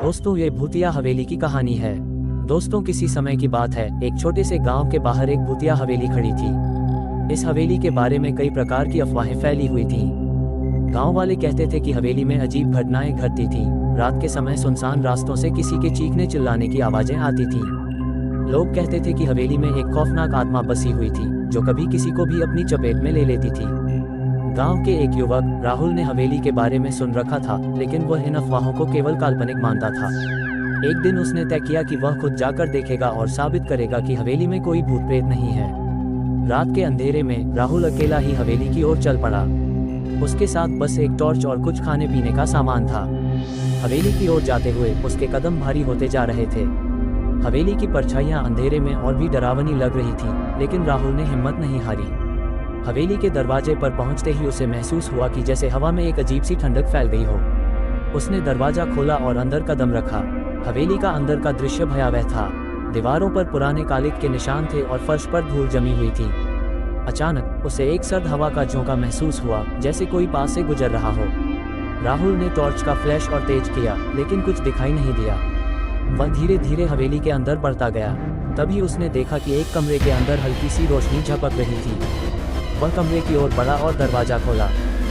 दोस्तों, ये भूतिया हवेली की कहानी है। दोस्तों, किसी समय की बात है, एक छोटे से गांव के बाहर एक भूतिया हवेली खड़ी थी। इस हवेली के बारे में कई प्रकार की अफवाहें फैली हुई थीं। गांव वाले कहते थे कि हवेली में अजीब घटनाएं घटती थीं। रात के समय सुनसान रास्तों से किसी के चीखने चिल्लाने की आवाजें आती थीं। लोग कहते थे कि हवेली में एक खौफनाक आत्मा बसी हुई थी, जो कभी किसी को भी अपनी चपेट में ले लेती थी। गांव के एक युवक राहुल ने हवेली के बारे में सुन रखा था, लेकिन वह इन अफवाहों को केवल काल्पनिक मानता था। एक दिन उसने तय किया कि वह खुद जाकर देखेगा और साबित करेगा कि हवेली में कोई भूत प्रेत नहीं है। रात के अंधेरे में राहुल अकेला ही हवेली की ओर चल पड़ा। उसके साथ बस एक टॉर्च और कुछ खाने पीने का सामान था। हवेली की ओर जाते हुए उसके कदम भारी होते जा रहे थे। हवेली की परछाइयां अंधेरे में और भी डरावनी लग रही थीं, लेकिन राहुल ने हिम्मत नहीं हारी। हवेली के दरवाजे पर पहुंचते ही उसे महसूस हुआ कि जैसे हवा में एक अजीब सी ठंडक फैल गई हो। उसने दरवाजा खोला और अंदर कदम रखा। हवेली का अंदर का दृश्य भयावह था। दीवारों पर पुराने कालिक के निशान थे और फर्श पर धूल जमी हुई थी। अचानक उसे एक सर्द हवा का झोंका महसूस हुआ, जैसे कोई पास से गुजर रहा हो। राहुल ने टॉर्च का फ्लैश और तेज किया, लेकिन कुछ दिखाई नहीं दिया। वह धीरे धीरे हवेली के अंदर बढ़ता गया। तभी उसने देखा कि एक कमरे के अंदर हल्की सी रोशनी झपक रही थी। वह कमरे की ओर बढ़ा और दरवाजा खोला।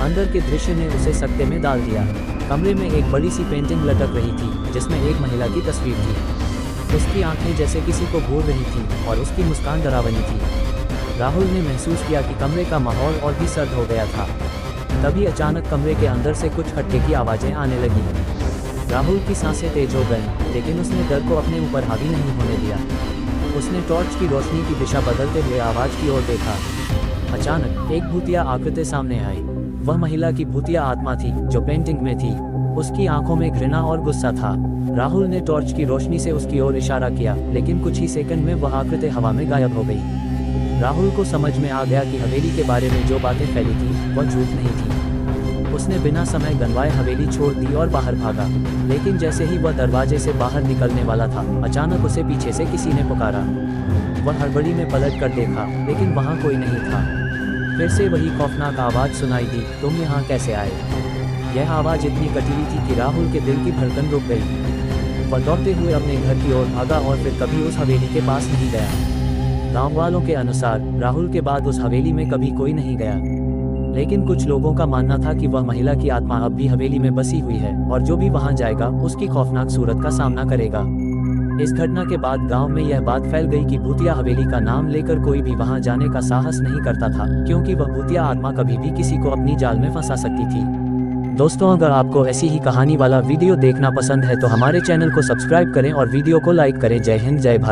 अंदर के दृश्य ने उसे सकते में डाल दिया। कमरे में एक बड़ी सी पेंटिंग लटक रही थी, जिसमें एक महिला की तस्वीर थी। उसकी आंखें जैसे किसी को घूर रही थीं और उसकी मुस्कान डरावनी थी। राहुल ने महसूस किया कि कमरे का माहौल और भी सर्द हो गया था। तभी अचानक कमरे के अंदर से कुछ खटके की आवाजें आने लगी। राहुल की सांसें तेज हो गईं, लेकिन उसने डर को अपने ऊपर हावी नहीं होने दिया। उसने टॉर्च की रोशनी की दिशा बदलते हुए आवाज की ओर देखा। अचानक एक भूतिया आकृति सामने आई। वह महिला की भूतिया आत्मा थी, जो पेंटिंग में थी। उसकी आंखों में घृणा और गुस्सा था। राहुल ने टॉर्च की रोशनी से उसकी ओर इशारा किया, लेकिन कुछ ही सेकंड में वह आकृति हवा में गायब हो गई। राहुल को समझ में आ गया कि हवेली के बारे में जो बातें फैली थी वह झूठ नहीं थी। उसने बिना समय गंवाए हवेली छोड़ दी और बाहर भागा। लेकिन जैसे ही वह दरवाजे से बाहर निकलने वाला था, अचानक उसे पीछे से किसी ने पुकारा। वह हड़बड़ी में पलट कर देखा, लेकिन वहाँ कोई नहीं था। फिर से वही खौफनाक आवाज़ सुनाई दी, तुम यहाँ कैसे आए? यह आवाज़ इतनी कटीली थी कि राहुल के दिल की धड़कन रुक गई। वह दौड़ते हुए अपने घर की ओर भागा और फिर कभी उस हवेली के पास नहीं गया। गांव वालों के अनुसार राहुल के बाद उस हवेली में कभी कोई नहीं गया। लेकिन कुछ लोगों का मानना था कि वह महिला की आत्मा अब भी हवेली में बसी हुई है और जो भी वहां जाएगा उसकी खौफनाक सूरत का सामना करेगा। इस घटना के बाद गांव में यह बात फैल गई कि भूतिया हवेली का नाम लेकर कोई भी वहां जाने का साहस नहीं करता था, क्योंकि वह भूतिया आत्मा कभी भी किसी को अपनी जाल में फंसा सकती थी। दोस्तों, अगर आपको ऐसी ही कहानी वाला वीडियो देखना पसंद है तो हमारे चैनल को सब्सक्राइब करें और वीडियो को लाइक करें। जय हिंद, जय भारत।